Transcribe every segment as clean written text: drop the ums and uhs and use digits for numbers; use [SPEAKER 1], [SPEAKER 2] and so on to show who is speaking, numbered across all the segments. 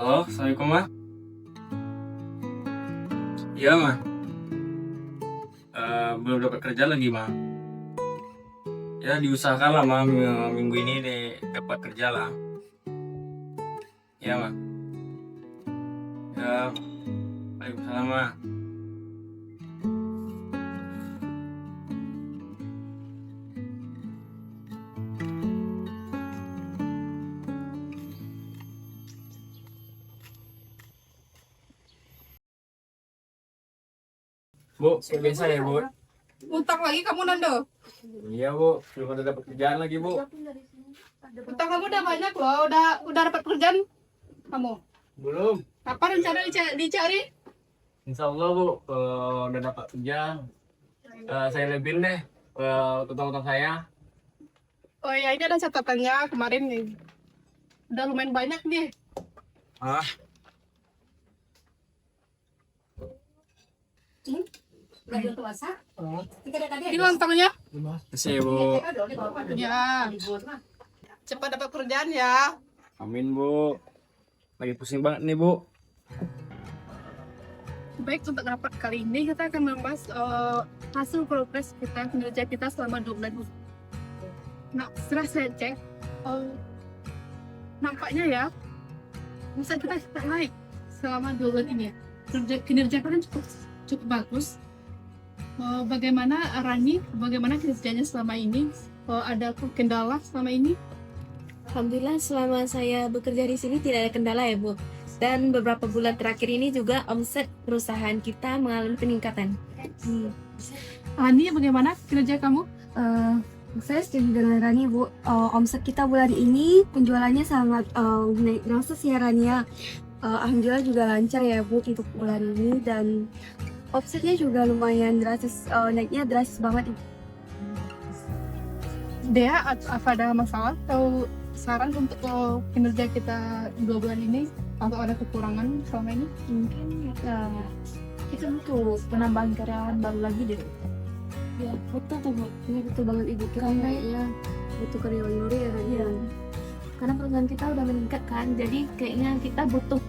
[SPEAKER 1] Halo, Assalamualaikum Ma. Iya Ma. Belum dapat kerja lagi Ma. Ya diusahakan lah Ma, minggu ini deh dapat kerja lah. Iya Ma. Ya, Waalaikumsalam Ma. Bu, kayak biasa ya Bu.
[SPEAKER 2] Utang lagi kamu Nando.
[SPEAKER 1] Iya Bu, belum ada dapat kerjaan lagi Bu.
[SPEAKER 2] Utang kamu udah banyak loh. Udah dapat kerjaan kamu.
[SPEAKER 1] Belum.
[SPEAKER 2] Apa rencana dicari?
[SPEAKER 1] Insya Allah Bu, kalau udah dapat kerja, saya lebihin deh utang-utang saya.
[SPEAKER 2] Oh ya, ini ada catatannya kemarin nih. Udah lumayan banyak nih.
[SPEAKER 1] Ah,
[SPEAKER 2] Ini lontongnya.
[SPEAKER 1] kasih ya Bu.
[SPEAKER 2] Ya, cepat dapat kerjaan ya.
[SPEAKER 1] Amin Bu. Lagi pusing banget nih Bu.
[SPEAKER 2] Baik, untuk rapat kali ini kita akan membahas hasil progres kita, kinerja kita selama 2 bulan ini. Nah, setelah saya cek, nampaknya ya, bisa kita naik selama 2 bulan ini ya. Kinerja kalian cukup bagus. Bagaimana Rani, bagaimana kinerjanya selama ini? Ada kendala selama ini?
[SPEAKER 3] Alhamdulillah selama saya bekerja di sini tidak ada kendala ya Bu. Dan beberapa bulan terakhir ini juga omset perusahaan kita mengalami peningkatan.
[SPEAKER 2] Rani, bagaimana kinerja kamu?
[SPEAKER 4] Saya setuju dengan Rani Bu. Omset kita bulan ini penjualannya sangat naik drastis ya Rani ya. Alhamdulillah juga lancar ya Bu untuk bulan ini, dan omsetnya juga lumayan drastis, naiknya drastis banget.
[SPEAKER 2] Dea, apa ada masalah atau saran untuk kinerja kita 2 bulan ini? Atau ada kekurangan selama ini?
[SPEAKER 4] Mungkin kita butuh penambahan karyawan baru lagi deh. Ya betul tuh Bu, ini betul banget Ibu, kita kayaknya butuh karyawan baru ya Rani.
[SPEAKER 3] Iya. Karena perusahaan kita udah meningkat kan, jadi kayaknya kita butuh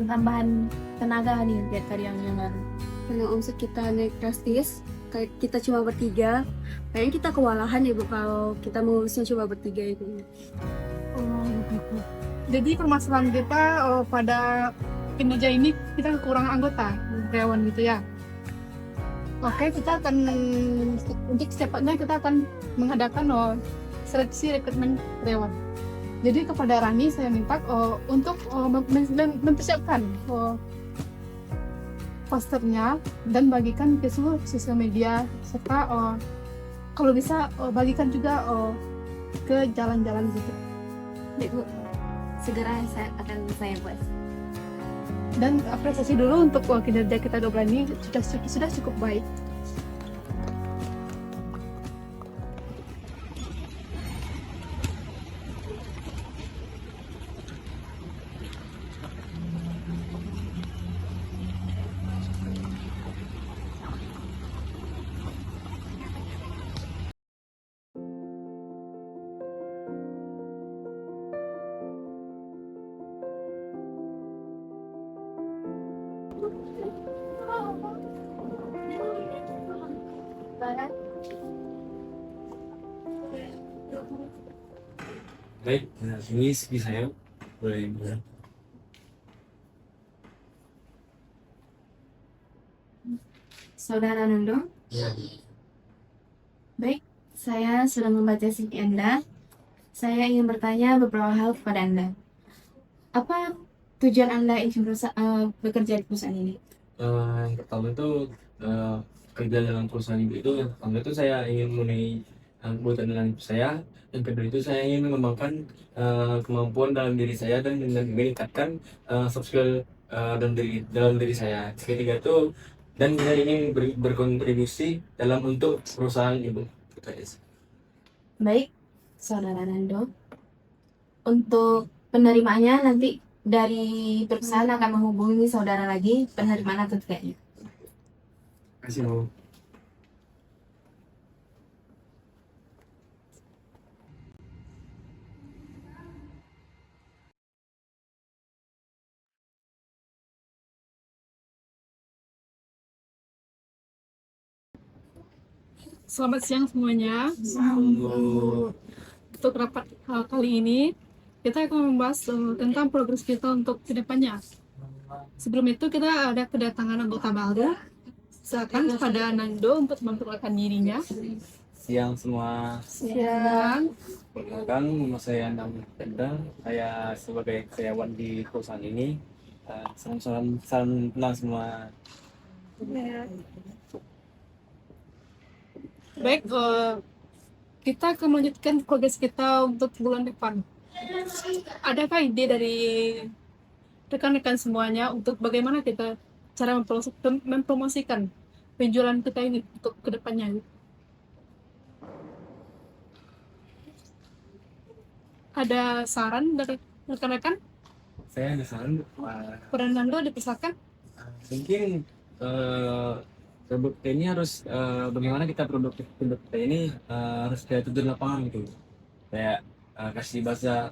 [SPEAKER 3] tambahan tenaga nih biar karyawan yang baru.
[SPEAKER 4] Karena omset kita naik drastis, kayak kita cuma bertiga, kayaknya kita kewalahan ya Bu kalau kita mengurusnya cuma bertiga itu.
[SPEAKER 2] Jadi permasalahan kita pada kinerja ini kita kekurangan anggota karyawan gitu ya. Oke, kita akan untuk secepatnya kita akan mengadakan seleksi rekrutmen karyawan. Jadi kepada Rani saya minta untuk mempersiapkan posternya dan bagikan ke seluruh sosial media, serta kalau bisa bagikan juga ke jalan-jalan gitu.
[SPEAKER 3] Baik Bu, segera saya buat.
[SPEAKER 2] Dan apresiasi dulu untuk kinerja kita 2 bulan ini sudah cukup baik.
[SPEAKER 1] Baik, nah, ini CV saya. Boleh.
[SPEAKER 3] Saudara Nando,
[SPEAKER 1] Ya.
[SPEAKER 3] baik, saya sudah membaca CV Anda. Saya ingin bertanya beberapa hal kepada Anda. Apa tujuan Anda ingin bekerja di perusahaan ini?
[SPEAKER 1] Yang pertama itu kerja dalam perusahaan itu, yang pertama itu saya ingin memenuhi kebutuhan dalam hidup saya. Yang kedua itu saya ingin mengembangkan kemampuan dalam diri saya dan meningkatkan soft skill dalam diri saya. Ketiga itu, dan saya ingin berkontribusi dalam untuk perusahaan ibu. Gitu aja sih.
[SPEAKER 3] Baik, Saudara Nando. Untuk penerimaannya nanti dari perusahaan akan menghubungi saudara lagi penerimaan atau tidaknya.
[SPEAKER 1] Terima kasih Bu.
[SPEAKER 2] Selamat siang semuanya. Untuk rapat kali ini, kita akan membahas tentang progres kita untuk kedepannya. Sebelum itu, kita ada kedatangan anggota baru. Silakan kepada Nando untuk memperkenalkan dirinya.
[SPEAKER 1] Siang semua.
[SPEAKER 2] Silakan.
[SPEAKER 1] Perkenalkan, nama saya Anang Tenda. Saya sebagai karyawan di perusahaan ini. Salam kenal semua.
[SPEAKER 2] Baik, kita akan melanjutkan progres kita untuk bulan depan. Adakah ide dari rekan-rekan semuanya untuk bagaimana kita cara mempromosikan penjualan kita ini untuk kedepannya? Ada saran dari rekan-rekan?
[SPEAKER 1] Saya ada saran.
[SPEAKER 2] Fernando dipersilakan.
[SPEAKER 1] Mungkin produk kita ini harus bagaimana kita produk kita ini harus kayak turun lapangan gitu, kayak kasih bahasa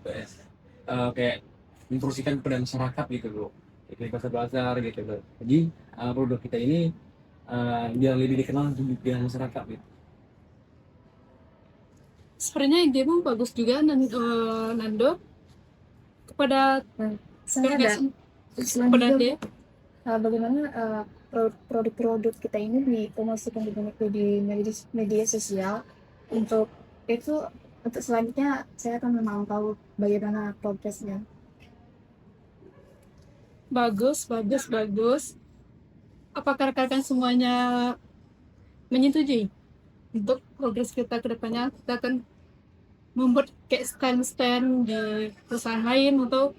[SPEAKER 1] kayak mempromosikan kepada masyarakat gitu loh, kayak pasar gitu loh. Jadi produk kita ini biar lebih dikenal di masyarakat gitu.
[SPEAKER 2] Sebenarnya idemu bagus juga, Nando. Kepada
[SPEAKER 3] Saya ada
[SPEAKER 2] kepada dia.
[SPEAKER 3] bagaimana produk-produk kita ini dipromosikan di media sosial. Untuk itu, untuk selanjutnya saya akan memantau bagaimana progresnya.
[SPEAKER 2] Bagus. Apakah rekan-rekan semuanya menyetujui untuk progres kita ke depannya? Kita akan membuat kayak stand di perusahaan lain untuk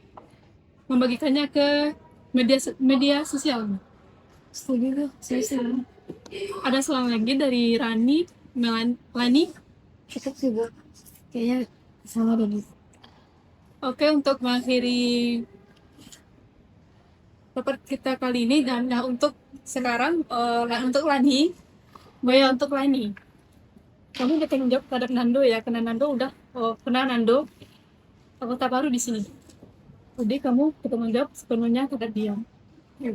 [SPEAKER 2] membagikannya ke media sosial.
[SPEAKER 3] Setuju, saya setuju.
[SPEAKER 2] Ada selang lagi dari Rani, Melani.
[SPEAKER 3] Cukup sih, Bu. Kayaknya sama deh.
[SPEAKER 2] Oke, untuk mengakhiri rapat kita kali ini, dan untuk sekarang untuk Lani, untuk Lani, kamu udah tanggung jawab terhadap Nando ya, karena Nando udah kenal Nando, anggota baru di sini. Jadi kamu bertanggung jawab sepenuhnya terhadap dia. Ya,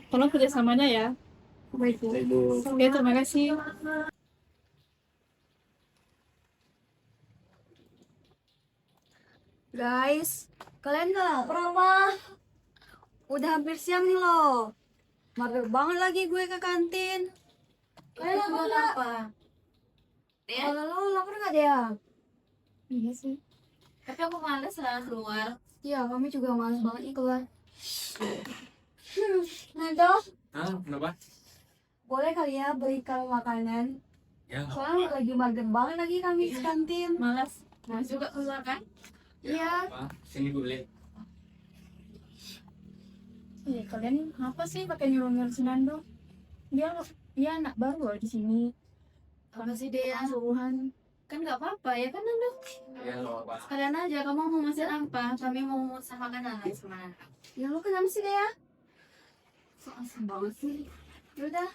[SPEAKER 2] tolong kerjasamanya ya.
[SPEAKER 3] Baik, Bu.
[SPEAKER 2] Oke, terima kasih.
[SPEAKER 4] Guys, kalian gak lapar apa? Udah hampir siang nih loh. Mager banget lagi gue ke kantin. Kalian lapar gak? Kalau lo lapar gak dia?
[SPEAKER 3] Iya sih. Tapi aku males lah keluar.
[SPEAKER 4] Iya, kami juga males banget nih keluar. Nando,
[SPEAKER 1] Kenapa?
[SPEAKER 4] boleh kali ya beli kamu makanan?
[SPEAKER 1] Ya.
[SPEAKER 4] Soalnya lagi mager banget lagi kami ke kantin.
[SPEAKER 3] Malas juga keluar kan?
[SPEAKER 4] Iya.
[SPEAKER 1] Sini boleh.
[SPEAKER 3] Iya, kalian apa sih pakai nyuruh-nyuruh si Nando? Dia anak baru loh di sini. Apa sih dia? Suruhan. Kan nggak apa-apa ya kan Nando?
[SPEAKER 1] Ya nggak apa-apa.
[SPEAKER 3] Sekalian aja, kamu mau masak apa? Kami mau masak makanan lain sama Nando.
[SPEAKER 4] Ya lo kenapa sih dia?
[SPEAKER 3] So asem banget sih.
[SPEAKER 4] Yaudah,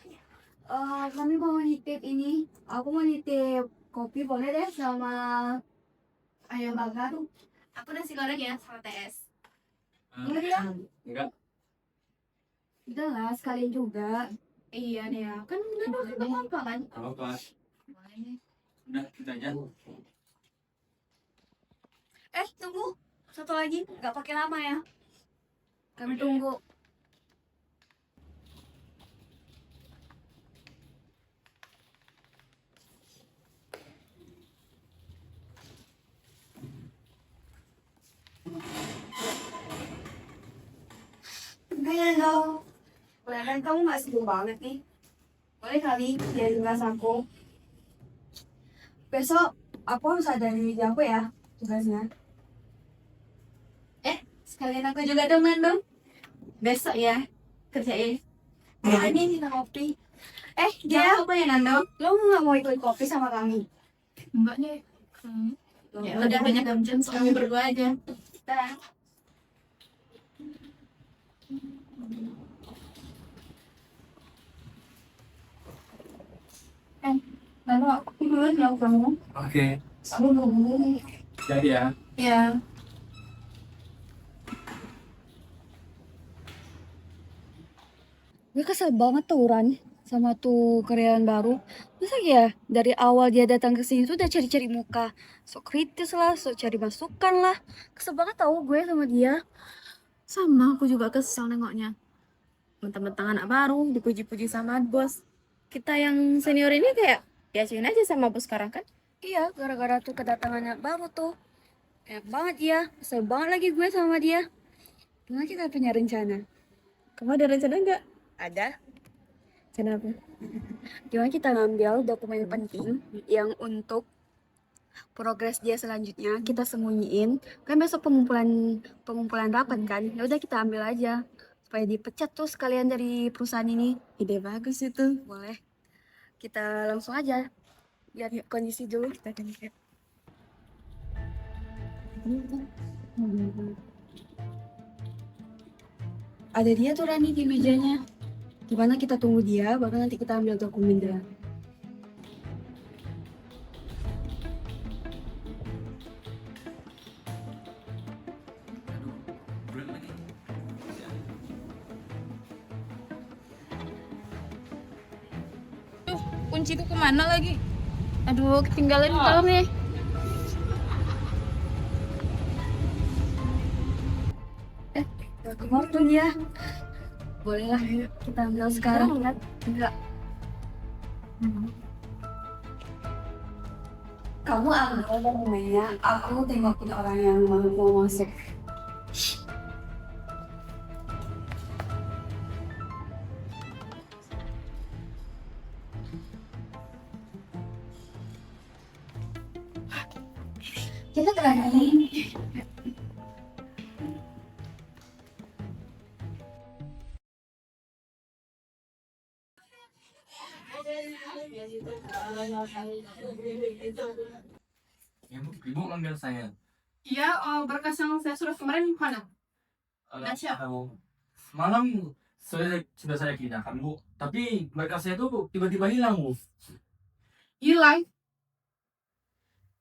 [SPEAKER 4] kami mau nitip ini. Aku mau nitip kopi boleh deh sama ayam bakar.
[SPEAKER 3] Aku nasi goreng ya sama TS.
[SPEAKER 4] Boleh ya?
[SPEAKER 1] Enggak.
[SPEAKER 4] Udah lah, sekalian juga.
[SPEAKER 3] Iya nih ya, kan Nando nggak apa-apa kan?
[SPEAKER 1] Nggak apa-apa.
[SPEAKER 3] Boleh nih.
[SPEAKER 1] Udah kita aja.
[SPEAKER 4] Tunggu. Satu lagi, nggak pakai lama ya. Kami tunggu. Kayaknya dong. Kelihatan kamu nggak sibuk banget nih. Boleh kali jadi tugas aku. Besok aku harus ada di meja aku ya tugasnya.
[SPEAKER 3] Sekalian aku juga dong Nando. Besok ya kerjain.
[SPEAKER 4] Nah, ini kita kopi.
[SPEAKER 3] Dia
[SPEAKER 4] Dia,
[SPEAKER 3] apa ya Nando?
[SPEAKER 4] lo nggak mau ikut kopi sama kami?
[SPEAKER 3] Enggak nih. Ya udah banyak jam kami berdua aja.
[SPEAKER 4] Dah.
[SPEAKER 3] Lalu aku duluan ya kamu.
[SPEAKER 1] Oke.
[SPEAKER 3] Aku dulu.
[SPEAKER 1] Jadi ya.
[SPEAKER 3] Ya.
[SPEAKER 4] Gue kesel banget tuh Ran sama tuh karyawan baru. Masa ya dari awal dia datang ke sini tuh udah cari-cari muka, sok kritis lah, sok cari masukan lah. Kesel banget tau gue sama dia.
[SPEAKER 3] Sama, aku juga kesel nengoknya. Mentang-mentang anak baru, dipuji-puji sama bos. Kita yang senior ini kayak biasain aja sama bos sekarang kan?
[SPEAKER 4] Iya, gara-gara tuh kedatangannya baru tuh. Enak banget ya, kesel banget lagi gue sama dia. Gimana kita punya rencana?
[SPEAKER 3] Kamu ada rencana nggak?
[SPEAKER 4] Ada.
[SPEAKER 3] Rencana apa?
[SPEAKER 4] Gimana kita ngambil dokumen penting yang untuk progres dia selanjutnya kita sembunyiin. Kan besok pengumpulan rapat kan. Ya udah kita ambil aja supaya dipecat tuh sekalian dari perusahaan ini.
[SPEAKER 3] Ide bagus itu.
[SPEAKER 4] Boleh. Kita langsung aja lihat kondisi dulu.
[SPEAKER 3] Kita akan lihat.
[SPEAKER 4] Ada dia tuh Rani di mejanya. Gimana kita tunggu dia, baru nanti kita ambil dokumen dia.
[SPEAKER 3] Kunciku kemana lagi? Aduh, ketinggalan di dalam nih.
[SPEAKER 4] Gak keluar tuh dia. Boleh lah, kita ambil sekarang. Enggak. Kamu ambil dokumennya, aku tengokin orang yang mau masuk. Kita berani.
[SPEAKER 1] Ibu manggil saya.
[SPEAKER 2] Iya, berkas yang saya surat kemarin mana? Dan siapa?
[SPEAKER 1] Malam sudah saya kerjakan, Bu. Tapi berkas saya tuh tiba-tiba hilang, Bu.
[SPEAKER 2] Hilang?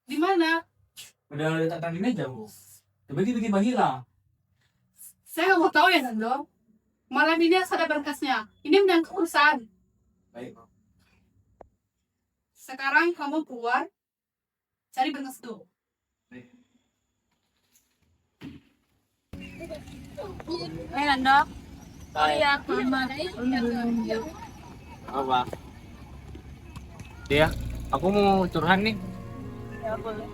[SPEAKER 2] Di mana?
[SPEAKER 1] Udah letakkan di meja, Bu. Tiba-tiba hilang.
[SPEAKER 2] Saya nggak mau tahu ya, Nando. Malam ini harus ada berkasnya. Ini menyangkut perusahaan.
[SPEAKER 1] Baik, Bu.
[SPEAKER 2] Sekarang kamu keluar, cari berkas itu.
[SPEAKER 1] Baik.
[SPEAKER 3] Hai Nando. Oh
[SPEAKER 1] Hai.
[SPEAKER 3] iya, Mama.
[SPEAKER 1] Apa? Dia, aku mau curhat nih.
[SPEAKER 3] Ya boleh.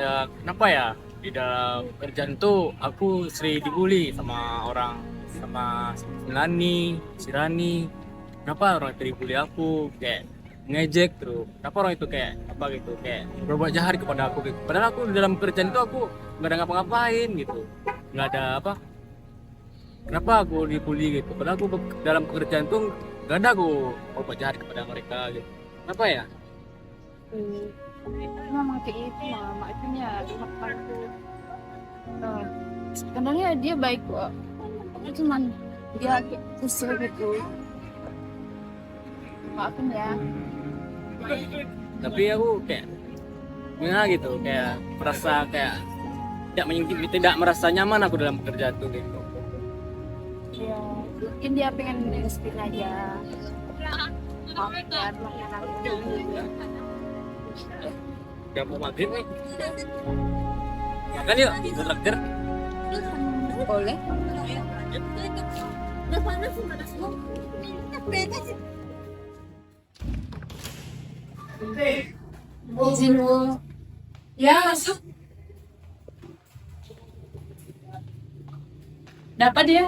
[SPEAKER 1] Ya, kenapa ya? Di dalam kerjaan tuh aku sering dibully sama orang, sama si Lani, si Rani. Kenapa orang itu dibully aku? Kayak ngejek terus. Kenapa orang itu kayak apa gitu? Kayak berbuat jahat kepada aku gitu. Padahal aku di dalam kerjaan itu aku nggak ada ngapa-ngapain gitu. Nggak ada apa. Kenapa aku dibully gitu? Padahal aku dalam pekerjaan tuh nggak ada aku berbuat jahat kepada mereka gitu. Kenapa ya?
[SPEAKER 3] Memang kayak itu mama itu ya aku. Sebenarnya dia baik kok. Tapi cuman dia kayak kesel gitu. Maafin ya.
[SPEAKER 1] Tapi aku kayak gimana gitu, kayak merasa kayak tidak merasa nyaman aku dalam pekerjaan tuh gitu.
[SPEAKER 3] Ya, mungkin dia pengen nge-spin aja. Maaf ya,
[SPEAKER 1] Udah mau maghrib nih. Makan yuk, kita traktir.
[SPEAKER 3] boleh. Izin Bu.
[SPEAKER 2] Ya, masuk.
[SPEAKER 3] Dapat dia?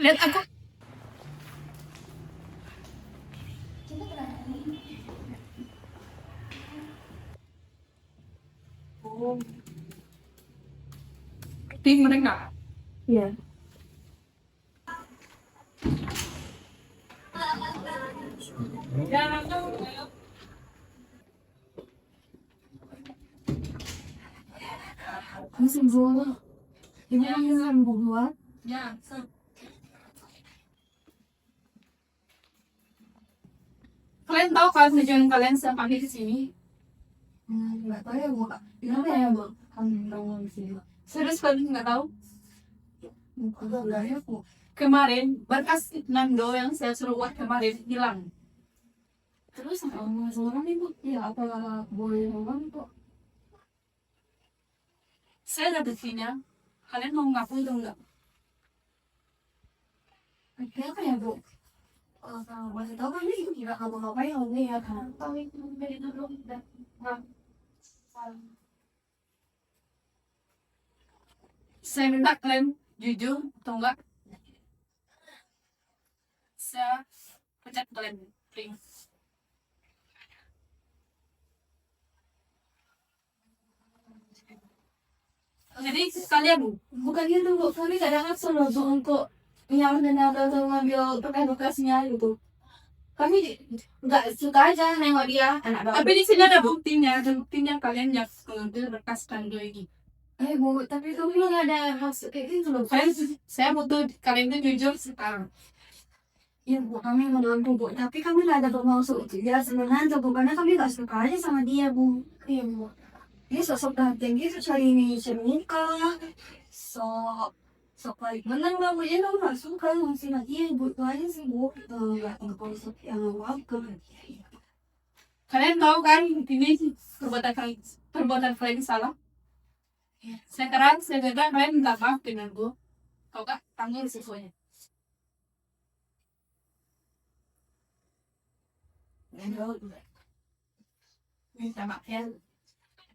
[SPEAKER 2] Lihat aku. Tim mereka.
[SPEAKER 3] Iya.
[SPEAKER 4] Masih Bu. Ini yang buat.
[SPEAKER 2] Ya, kalian tahu kan tujuan kalian sedang panggil di sini?
[SPEAKER 4] Nggak tahu ya Bu. Kenapa ya Bu? Kamu di sini.
[SPEAKER 2] Serius kalian nggak tahu?
[SPEAKER 4] Enggak ya, Bu.
[SPEAKER 2] Kemarin berkas Nando yang saya suruh buat kemarin hilang.
[SPEAKER 3] Terus
[SPEAKER 4] Masalah nih, Bu. Ya, apa boleh ngomong, Bu?
[SPEAKER 2] Saya ada buktinya. Kalian mau ngaku atau enggak?
[SPEAKER 4] Kayak apa ya, Bu? Kalau boleh tahu kan ini juga kamu ngapain ini ya kan?
[SPEAKER 3] tahu itu dari dulu dan
[SPEAKER 2] Saya minta kalian jujur atau enggak? Saya pecat kalian. Ring. Jadi kalian
[SPEAKER 3] bukan gitu Bu, kami gak ada maksud loh Bu untuk menyalahkan atau mengambil bekasnya gitu. Kami nggak suka aja nengok dia anak bapak.
[SPEAKER 2] tapi di sini ada buktinya, kalian yang mengambil berkas Nando ini.
[SPEAKER 3] Bu, tapi kami nggak ada maksud kayak gitu loh.
[SPEAKER 2] Saya butuh kalian itu jujur sekarang.
[SPEAKER 3] Ya Bu, kami mengaku Bu, tapi kami nggak ada bermaksud dia senang Bu, karena kami nggak suka aja sama dia Bu. Iya Bu. Dia sosok ganteng gitu, cari ini cerita, sok baik menang lah Bu. Ya nggak suka sama dia Bu, itu aja sih Bu. Nggak bermaksud yang apa.
[SPEAKER 2] Kalian tahu kan ini perbuatan kalian salah. Sekarang saya minta kalian minta maaf dengan gue. Kau gak tanggung risikonya.
[SPEAKER 3] Minta maaf ya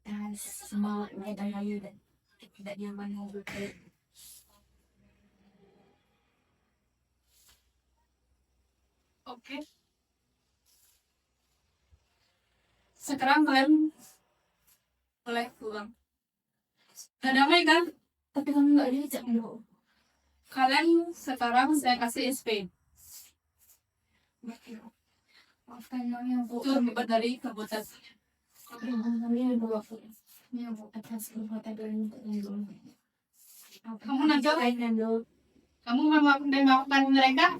[SPEAKER 3] atas semua medalya dan tidak nyaman mobil kayak
[SPEAKER 2] Oke. Sekarang kalian boleh pulang. Udah damai kan?
[SPEAKER 3] tapi kami nggak diajak Bu.
[SPEAKER 2] Kalian sekarang saya kasih SP.
[SPEAKER 3] Maafkan kami ya Bu.
[SPEAKER 2] Itu akibat dari perbuatan.
[SPEAKER 3] Kami ya Bu. Ya Bu, atas perbuatan kalian dulu.
[SPEAKER 2] Kamu Nando?
[SPEAKER 3] Nando.
[SPEAKER 2] Kamu memaafkan mereka?